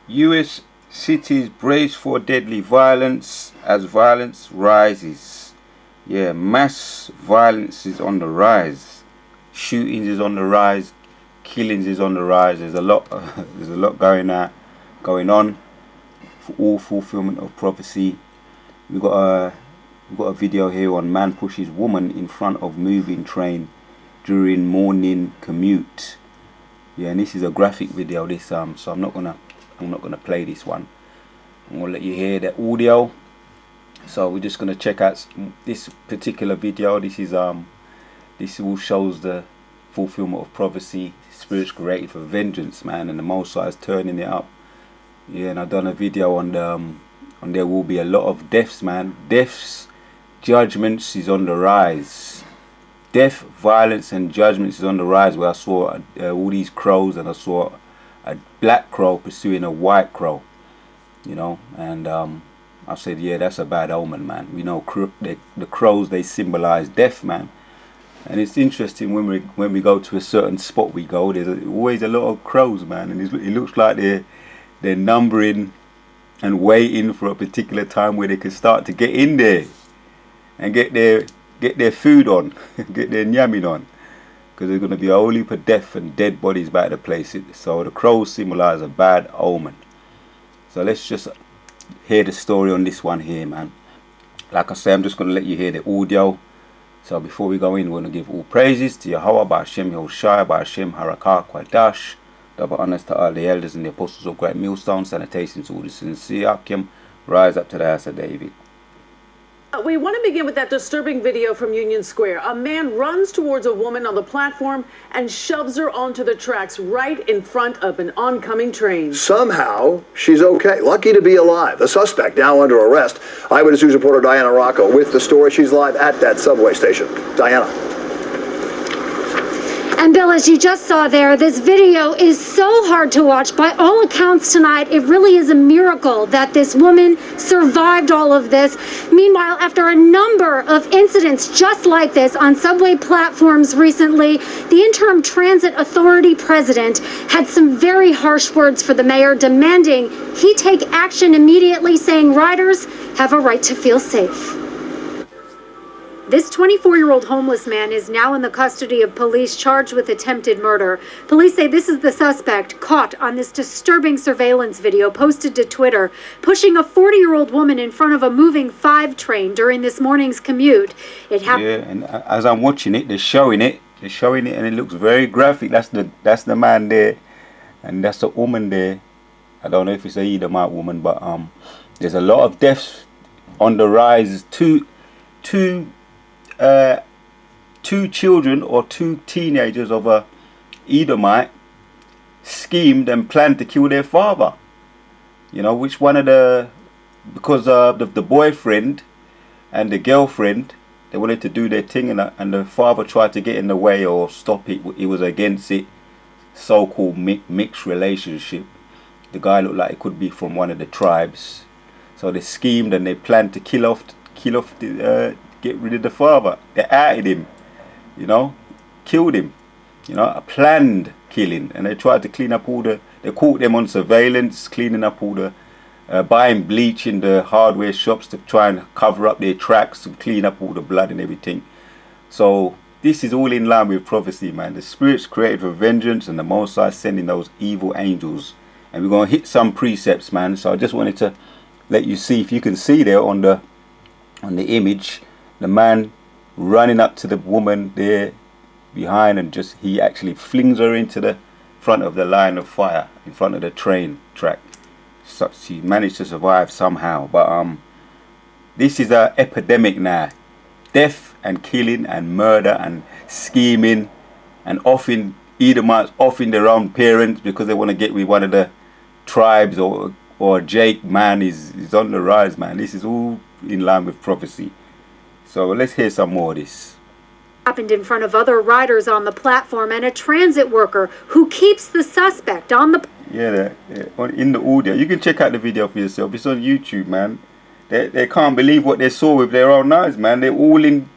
US cities brace for deadly violence as violence rises. Yeah, mass violence is on the rise. Shootings is on the rise. Killings is on the rise. There's a lot. There's a lot going on for all fulfillment of prophecy. We got a video here on man pushes woman in front of moving train during morning commute. Yeah, and this is a graphic video. This so I'm not gonna play this one. I'm gonna let you hear the audio. So we're just gonna check out this particular video. This all shows the fulfillment of prophecy. Spirits created for vengeance, man, and the Most High is turning it up. Yeah, and I've done a video on there will be a lot of deaths, man. Deaths, judgments is on the rise. Death, violence, and judgments is on the rise. Where I saw all these crows, and I saw a black crow pursuing a white crow, you know, and I said, yeah, that's a bad omen, man. We know the crows, they symbolize death, man. And it's interesting when we go to a certain spot we go, there's always a lot of crows, man, and it looks like they're numbering and waiting for a particular time where they can start to get in there and get their food on, get their nyamming on, because there's going to be a whole heap of death and dead bodies back at the place. So the crows symbolize a bad omen. So let's just hear the story on this one here, man. Like I say, I'm just going to let you hear the audio. So before we go in, we're going to give all praises to Yahweh, by Hashem Yahushai, by Hashem Harakah Kwadash. Double honors to all the elders and the apostles of Great Millstone. Sanitation to all the sincere Akim. Rise up to the house of David. We want to begin with that disturbing video from Union Square. A man runs towards a woman on the platform and shoves her onto the tracks right in front of an oncoming train. Somehow, she's okay. Lucky to be alive. The suspect now under arrest. Eyewitness News reporter Diana Rocco with the story. She's live at that subway station. Diana. And Bill, as you just saw there, this video is so hard to watch. By all accounts tonight, it really is a miracle that this woman survived all of this. Meanwhile, after a number of incidents just like this on subway platforms recently, the Interim Transit Authority president had some very harsh words for the mayor, demanding he take action immediately, saying riders have a right to feel safe. This 24-year-old homeless man is now in the custody of police, charged with attempted murder. Police say this is the suspect caught on this disturbing surveillance video posted to Twitter, pushing a 40-year-old woman in front of a moving 5 train during this morning's commute. It happened. Yeah, and as I'm watching it, they're showing it, and it looks very graphic. That's the man there, and that's the woman there. I don't know if it's a Edomite woman, but there's a lot of deaths on the rise. Two children or 2 teenagers of a Edomite schemed and planned to kill their father. You know, which one of because the boyfriend and the girlfriend, they wanted to do their thing, and the father tried to get in the way or stop it. He was against it. So-called mixed relationship. The guy looked like it could be from one of the tribes. So they schemed and they planned to kill off get rid of the father. They outed him, you know, killed him, you know, a planned killing. And they tried to clean up they caught them on surveillance, cleaning up all the, buying bleach in the hardware shops to try and cover up their tracks and clean up all the blood and everything. So this is all in line with prophecy, man. The spirits created for vengeance, and the Most High sending those evil angels. And we're going to hit some precepts, man. So I just wanted to let you see, if you can see there on the image, the man running up to the woman there behind, and he actually flings her into the front of the line of fire in front of the train track. So she managed to survive somehow. But this is an epidemic now. Death and killing and murder and scheming, and often Edomites offing their own parents because they want to get with one of the tribes, or Jake, man, is on the rise, man. This is all in line with prophecy. So let's hear some more of this. Happened in front of other riders on the platform and a transit worker who keeps the suspect on the... Yeah, in the audio. You can check out the video for yourself. It's on YouTube, man. They can't believe what they saw with their own eyes, man. They're going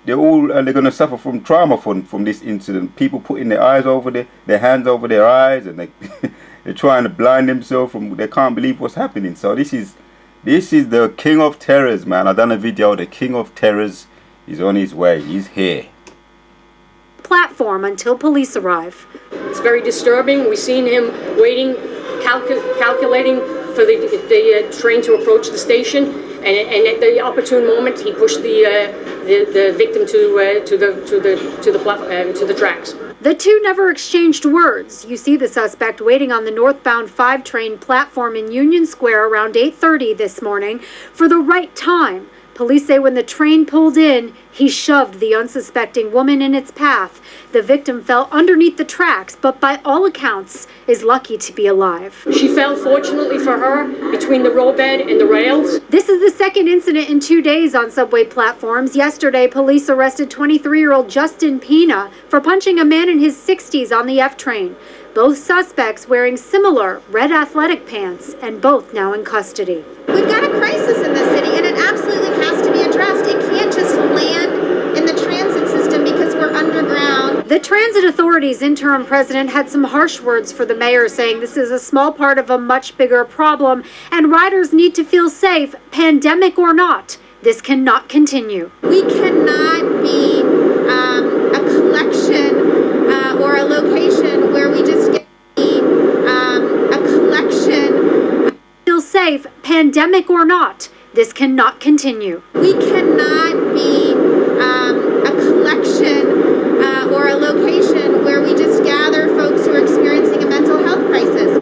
to suffer from trauma from this incident. People putting their eyes over their hands over their eyes, and They're trying to blind themselves from. They can't believe what's happening. So this is the king of terrors, man. I done a video. The king of terrors is on his way. He's here. Platform until police arrive. It's very disturbing. We've seen him waiting, calculating for the train to approach the station, and at the opportune moment, he pushed the victim to the tracks. The two never exchanged words. You see the suspect waiting on the northbound 5 train platform in Union Square around 8:30 this morning for the right time. Police say when the train pulled in, he shoved the unsuspecting woman in its path. The victim fell underneath the tracks, but by all accounts is lucky to be alive. She fell, fortunately for her, between the roadbed and the rails. This is the second incident in 2 days on subway platforms. Yesterday, police arrested 23-year-old Justin Pina for punching a man in his 60s on the F train. Both suspects wearing similar red athletic pants, and both now in custody. We've got a crisis in the city, and it absolutely has to be addressed. It can't just land in the transit system because we're underground. The Transit Authority's interim president had some harsh words for the mayor, saying this is a small part of a much bigger problem, and riders need to feel safe, pandemic or not. This cannot continue. We cannot be a collection or a location where we just get a collection. Feel safe, pandemic or not. This cannot continue. We cannot be a collection or a location where we just gather folks who are experiencing a mental health crisis.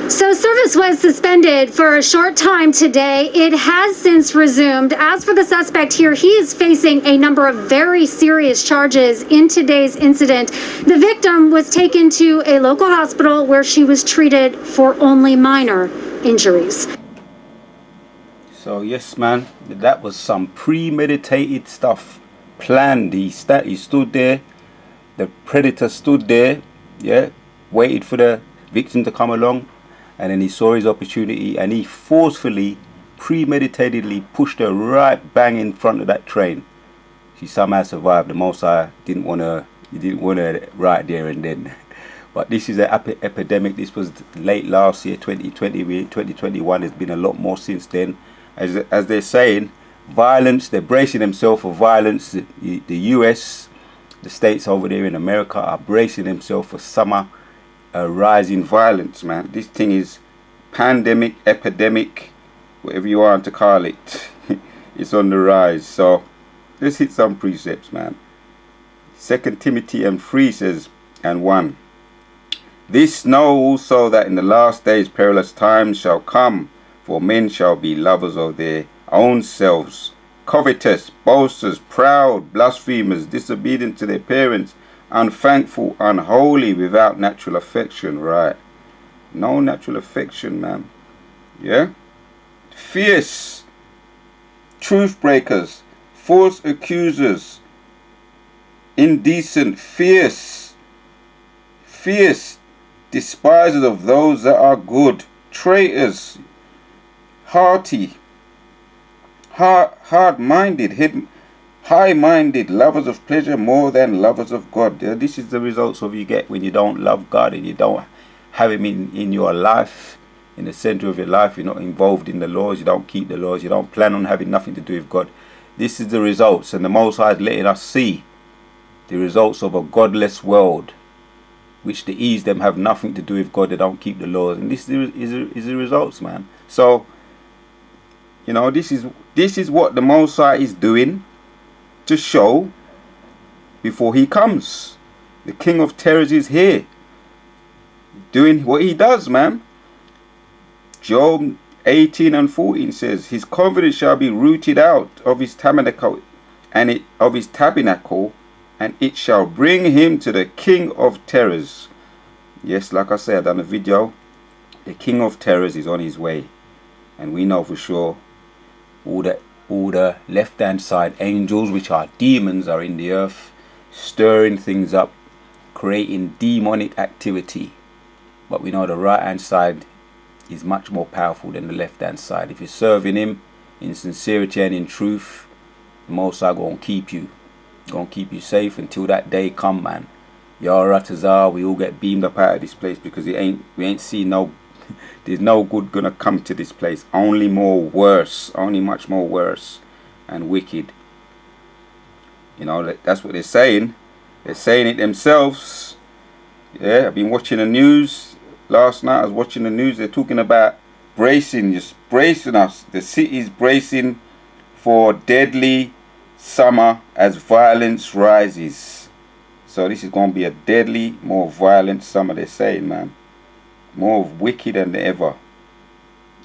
So service was suspended for a short time today. It has since resumed. As for the suspect here, he is facing a number of very serious charges in today's incident. The victim was taken to a local hospital where she was treated for only minor injuries. So yes, man, that was some premeditated stuff, planned. He stood there, the predator stood there, yeah, waited for the victim to come along, and then he saw his opportunity, and he forcefully, premeditatedly pushed her right bang in front of that train. She somehow survived. The Most High didn't want her right there and then. But this is an epidemic. This was late last year, 2020, 2021. There's been a lot more since then. As they're saying, violence, they're bracing themselves for violence. The US, the states over there in America are bracing themselves for summer rise in violence, man. This thing is pandemic, epidemic, whatever you want to call it. It's on the rise. So let's hit some precepts, man. 2 Timothy 3 says, and 1. This know also that in the last days perilous times shall come, for men shall be lovers of their own selves, covetous, boasters, proud, blasphemers, disobedient to their parents, unthankful, unholy, without natural affection. Right? No natural affection, man. Yeah? Fierce, truth breakers, false accusers, indecent, fierce, despisers of those that are good, traitors, haughty, hard-minded, high-minded, lovers of pleasure more than lovers of God. This is the results of you get when you don't love God and you don't have him in your life, in the center of your life. You're not involved in the laws, you don't keep the laws, you don't plan on having nothing to do with God. This is the results, and the Most High is letting us see the results of a godless world, which the ease them have nothing to do with God. They don't keep the laws, and this is the results, man. So, you know, this is what the Most High is doing to show before he comes. The King of Terrors is here, doing what he does, man. Job 18 and 14 says, his confidence shall be rooted out of his tabernacle, and it shall bring him to the King of Terrors. Yes, like I said, I've done a video. The King of Terrors is on his way, and we know for sure all the left hand side angels, which are demons, are in the earth, stirring things up, creating demonic activity. But we know the right hand side is much more powerful than the left hand side. If you're serving him in sincerity and in truth, the Most High gonna keep you safe until that day come, man. Yaratazar, we all get beamed up out of this place because we ain't seen no, there's no good gonna come to this place. Only more worse, only much more worse and wicked. You know, that's what they're saying. They're saying it themselves. Yeah, I've been watching the news. Last night I was watching the news. They're talking about bracing, just bracing us. The city's bracing for deadly summer as violence rises. So this is going to be a deadly, more violent summer, they're saying, man. More wicked than ever.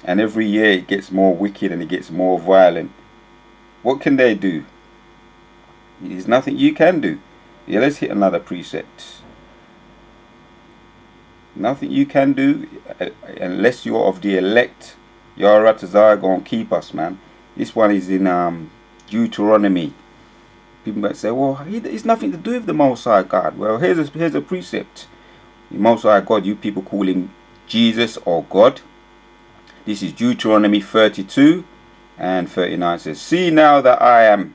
And every year it gets more wicked and it gets more violent. What can they do? There's nothing you can do. Yeah, let's hit another precept. Nothing you can do unless you're of the elect. Yaratazar going to keep us, man. This one is in Deuteronomy. People might say, well, it's nothing to do with the Most High God. Well, here's a precept. The Most High God, you people call him Jesus or God. This is Deuteronomy 32 and 39. Says, see now that I am,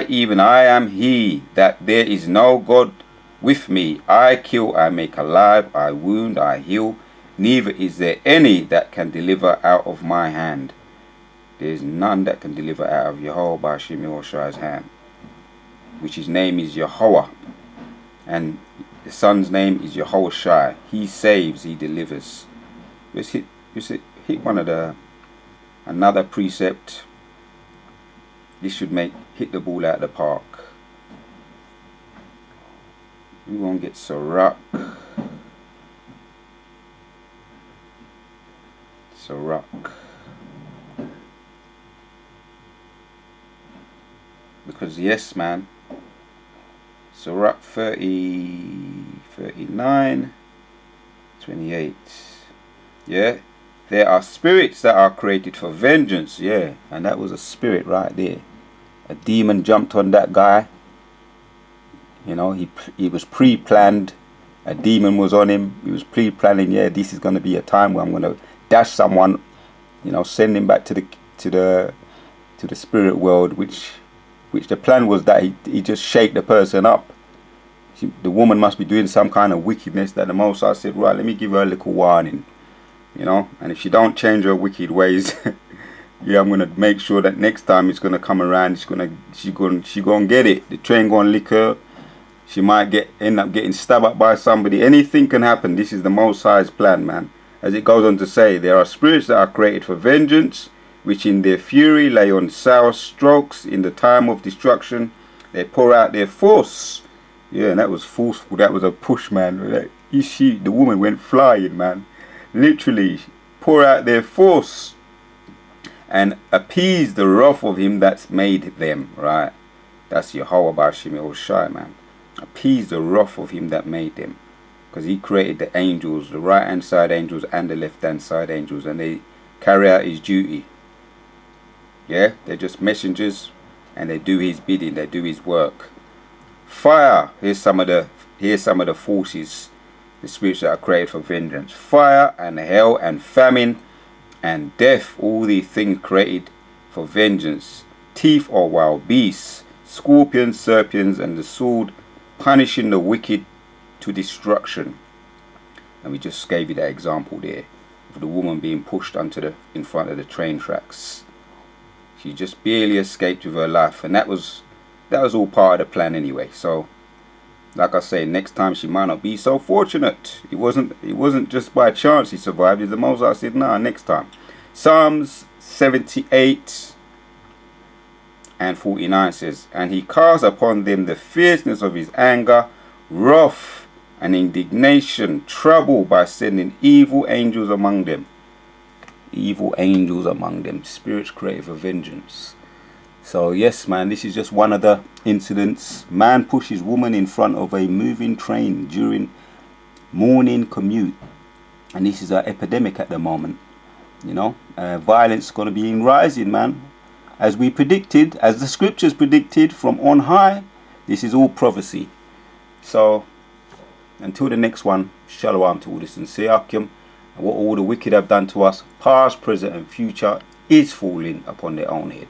even I am he, that there is no God with me. I kill, I make alive, I wound, I heal. Neither is there any that can deliver out of my hand. There is none that can deliver out of Yehovah Bashim Yahushai's hand, which his name is Yehovah, and the son's name is Yehoshai. He saves, he delivers. Let's hit one of another precept. This should hit the ball out of the park. We won't get Sirach. Because yes, man, Sirach 39, 28. Yeah, there are spirits that are created for vengeance. Yeah, and that was a spirit right there. A demon jumped on that guy. You know, he was pre-planned. A demon was on him. He was pre-planning. Yeah, this is going to be a time where I'm going to dash someone. You know, send him back to the spirit world, which the plan was that he just shake the person up. The woman must be doing some kind of wickedness that the Most High said, right, let me give her a little warning. You know, and if she don't change her wicked ways, yeah, I'm gonna make sure that next time it's gonna come around, she gonna get it. The train gonna lick her. She might end up getting stabbed up by somebody. Anything can happen. This is the Most High's plan, man. As it goes on to say, there are spirits that are created for vengeance, which in their fury lay on sour strokes. In the time of destruction, they pour out their force. Yeah, and that was forceful. That was a push, man. The woman went flying, man. Literally, pour out their force and appease the wrath of him that's made them, right? That's Yehovah Bashim Yahushai, man. Appease the wrath of him that made them. Because he created the angels, the right hand side angels and the left hand side angels, and they carry out his duty. Yeah, they're just messengers and they do his bidding, they do his work. Fire, here's some of the forces, the spirits that are created for vengeance. Fire and hell and famine and death, all these things created for vengeance. Teeth or wild beasts, scorpions, serpents, and the sword, punishing the wicked to destruction. And we just gave you that example there of the woman being pushed in front of the train tracks. She just barely escaped with her life, and that was all part of the plan anyway. So, like I say, next time she might not be so fortunate. It wasn't just by chance he survived. It's the Most High said, nah, next time. Psalms 78 and 49 says, and he cast upon them the fierceness of his anger, wrath and indignation, trouble, by sending evil angels among them. Evil angels among them, spirits created for vengeance. So yes, man, this is just one of the incidents. Man pushes woman in front of a moving train during morning commute, and this is an epidemic at the moment. You know, violence is going to be rising, man, as we predicted, as the scriptures predicted from on high. This is all prophecy. So until the next one, shalom to all the sincere Akim. And what all the wicked have done to us, past, present and future, is falling upon their own head.